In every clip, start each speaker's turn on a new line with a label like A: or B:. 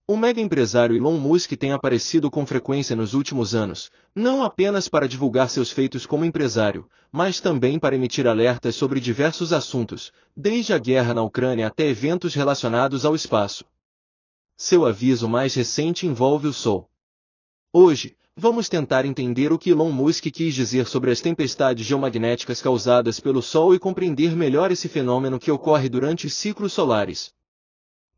A: O mega empresário Elon Musk tem aparecido com frequência nos últimos anos, não apenas para divulgar seus feitos como empresário, mas também para emitir alertas sobre diversos assuntos, desde a guerra na Ucrânia até eventos relacionados ao espaço. Seu aviso mais recente envolve o Sol. Hoje, vamos tentar entender o que Elon Musk quis dizer sobre as tempestades geomagnéticas causadas pelo Sol e compreender melhor esse fenômeno que ocorre durante os ciclos solares.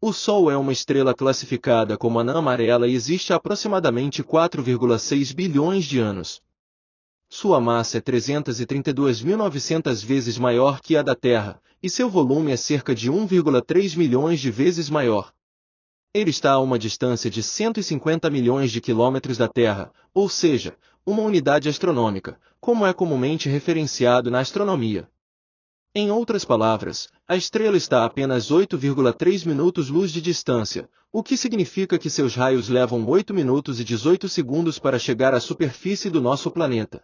A: O Sol é uma estrela classificada como anã amarela e existe há aproximadamente 4,6 bilhões de anos. Sua massa é 332.900 vezes maior que a da Terra, e seu volume é cerca de 1,3 milhões de vezes maior. Ele está a uma distância de 150 milhões de quilômetros da Terra, ou seja, uma unidade astronômica, como é comumente referenciado na astronomia. Em outras palavras, a estrela está a apenas 8,3 minutos-luz de distância, o que significa que seus raios levam 8 minutos e 18 segundos para chegar à superfície do nosso planeta.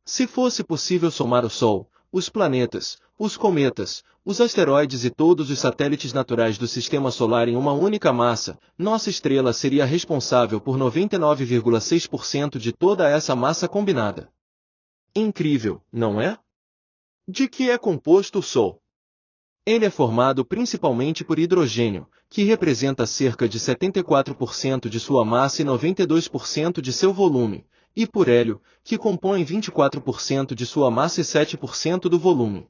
A: Se fosse possível somar o Sol, os planetas, os cometas, os asteroides e todos os satélites naturais do Sistema Solar em uma única massa, nossa estrela seria responsável por 99,6% de toda essa massa combinada. Incrível, não é? De que é composto o Sol? Ele é formado principalmente por hidrogênio, que representa cerca de 74% de sua massa e 92% de seu volume, e por hélio, que compõe 24% de sua massa e 7% do volume.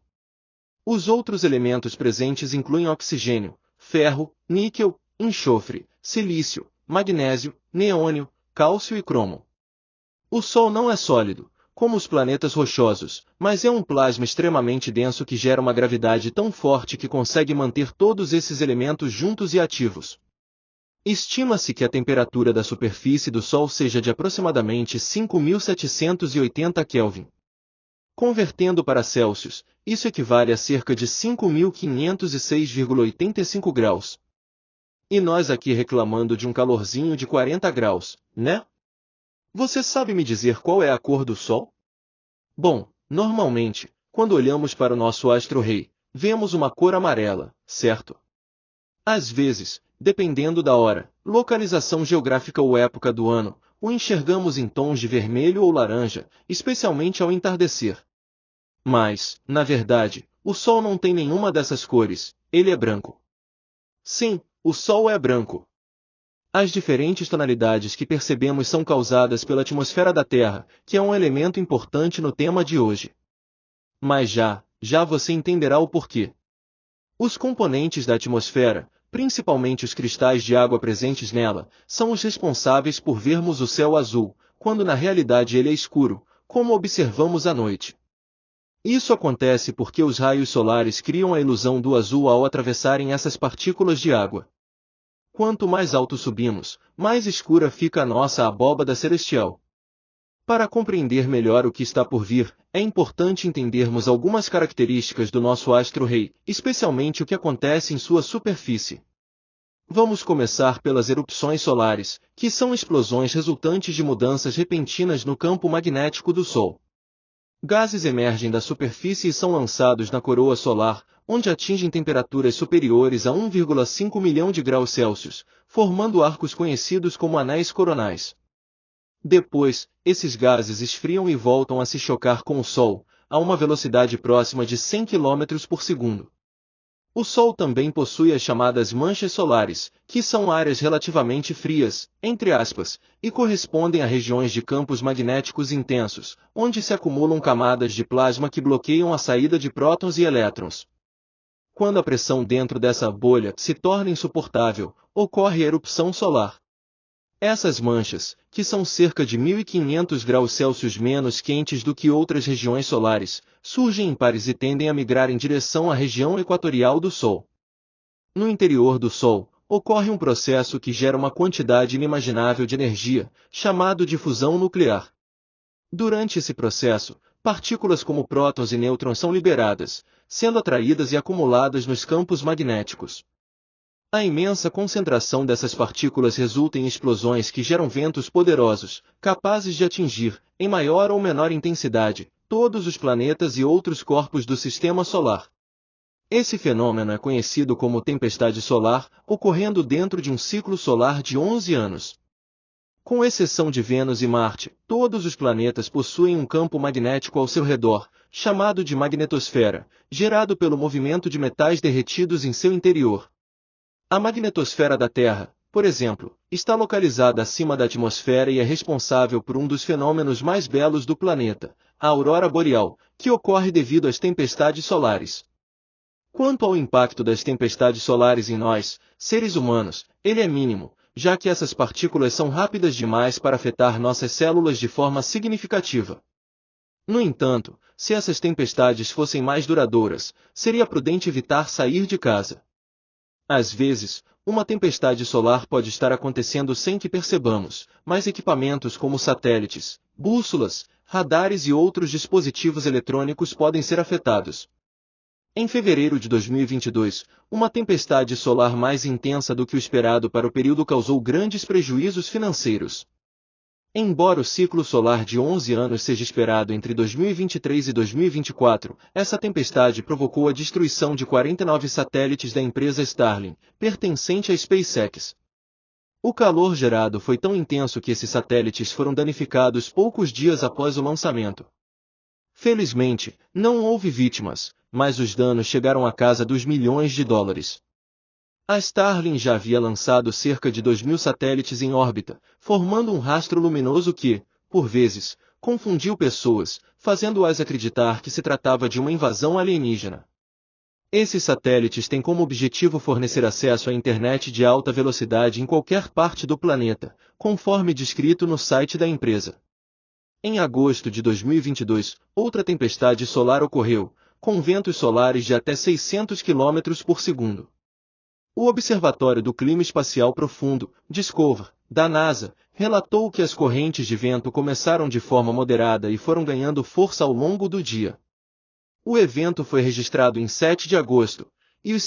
A: Os outros elementos presentes incluem oxigênio, ferro, níquel, enxofre, silício, magnésio, neônio, cálcio e cromo. O Sol não é sólido, como os planetas rochosos, mas é um plasma extremamente denso que gera uma gravidade tão forte que consegue manter todos esses elementos juntos e ativos. Estima-se que a temperatura da superfície do Sol seja de aproximadamente 5.780 Kelvin. Convertendo para Celsius, isso equivale a cerca de 5.506,85 graus. E nós aqui reclamando de um calorzinho de 40 graus, né? Você sabe me dizer qual é a cor do Sol? Bom, normalmente, quando olhamos para o nosso astro-rei, vemos uma cor amarela, certo? Às vezes, dependendo da hora, localização geográfica ou época do ano, o enxergamos em tons de vermelho ou laranja, especialmente ao entardecer. Mas, na verdade, o Sol não tem nenhuma dessas cores, ele é branco. Sim, o Sol é branco. As diferentes tonalidades que percebemos são causadas pela atmosfera da Terra, que é um elemento importante no tema de hoje. Mas já você entenderá o porquê. Os componentes da atmosfera, principalmente os cristais de água presentes nela, são os responsáveis por vermos o céu azul, quando na realidade ele é escuro, como observamos à noite. Isso acontece porque os raios solares criam a ilusão do azul ao atravessarem essas partículas de água. Quanto mais alto subimos, mais escura fica a nossa abóbada celestial. Para compreender melhor o que está por vir, é importante entendermos algumas características do nosso astro-rei, especialmente o que acontece em sua superfície. Vamos começar pelas erupções solares, que são explosões resultantes de mudanças repentinas no campo magnético do Sol. Gases emergem da superfície e são lançados na coroa solar, onde atingem temperaturas superiores a 1,5 milhão de graus Celsius, formando arcos conhecidos como anéis coronais. Depois, esses gases esfriam e voltam a se chocar com o Sol, a uma velocidade próxima de 100 km por segundo. O Sol também possui as chamadas manchas solares, que são áreas relativamente frias, entre aspas, e correspondem a regiões de campos magnéticos intensos, onde se acumulam camadas de plasma que bloqueiam a saída de prótons e elétrons. Quando a pressão dentro dessa bolha se torna insuportável, ocorre a erupção solar. Essas manchas, que são cerca de 1.500 graus Celsius menos quentes do que outras regiões solares, surgem em pares e tendem a migrar em direção à região equatorial do Sol. No interior do Sol, ocorre um processo que gera uma quantidade inimaginável de energia, chamado de fusão nuclear. Durante esse processo, partículas como prótons e nêutrons são liberadas, sendo atraídas e acumuladas nos campos magnéticos. A imensa concentração dessas partículas resulta em explosões que geram ventos poderosos, capazes de atingir, em maior ou menor intensidade, todos os planetas e outros corpos do Sistema Solar. Esse fenômeno é conhecido como tempestade solar, ocorrendo dentro de um ciclo solar de 11 anos. Com exceção de Vênus e Marte, todos os planetas possuem um campo magnético ao seu redor, chamado de magnetosfera, gerado pelo movimento de metais derretidos em seu interior. A magnetosfera da Terra, por exemplo, está localizada acima da atmosfera e é responsável por um dos fenômenos mais belos do planeta, a aurora boreal, que ocorre devido às tempestades solares. Quanto ao impacto das tempestades solares em nós, seres humanos, ele é mínimo, já que essas partículas são rápidas demais para afetar nossas células de forma significativa. No entanto, se essas tempestades fossem mais duradouras, seria prudente evitar sair de casa. Às vezes, uma tempestade solar pode estar acontecendo sem que percebamos, mas equipamentos como satélites, bússolas, radares e outros dispositivos eletrônicos podem ser afetados. Em fevereiro de 2022, uma tempestade solar mais intensa do que o esperado para o período causou grandes prejuízos financeiros. Embora o ciclo solar de 11 anos seja esperado entre 2023 e 2024, essa tempestade provocou a destruição de 49 satélites da empresa Starlink, pertencente à SpaceX. O calor gerado foi tão intenso que esses satélites foram danificados poucos dias após o lançamento. Felizmente, não houve vítimas, mas os danos chegaram à casa dos milhões de dólares. A Starlink já havia lançado cerca de 2.000 satélites em órbita, formando um rastro luminoso que, por vezes, confundiu pessoas, fazendo-as acreditar que se tratava de uma invasão alienígena. Esses satélites têm como objetivo fornecer acesso à internet de alta velocidade em qualquer parte do planeta, conforme descrito no site da empresa. Em agosto de 2022, outra tempestade solar ocorreu, com ventos solares de até 600 km por segundo. O Observatório do Clima Espacial Profundo, DSCOVR, da NASA, relatou que as correntes de vento começaram de forma moderada e foram ganhando força ao longo do dia. O evento foi registrado em 7 de agosto, e os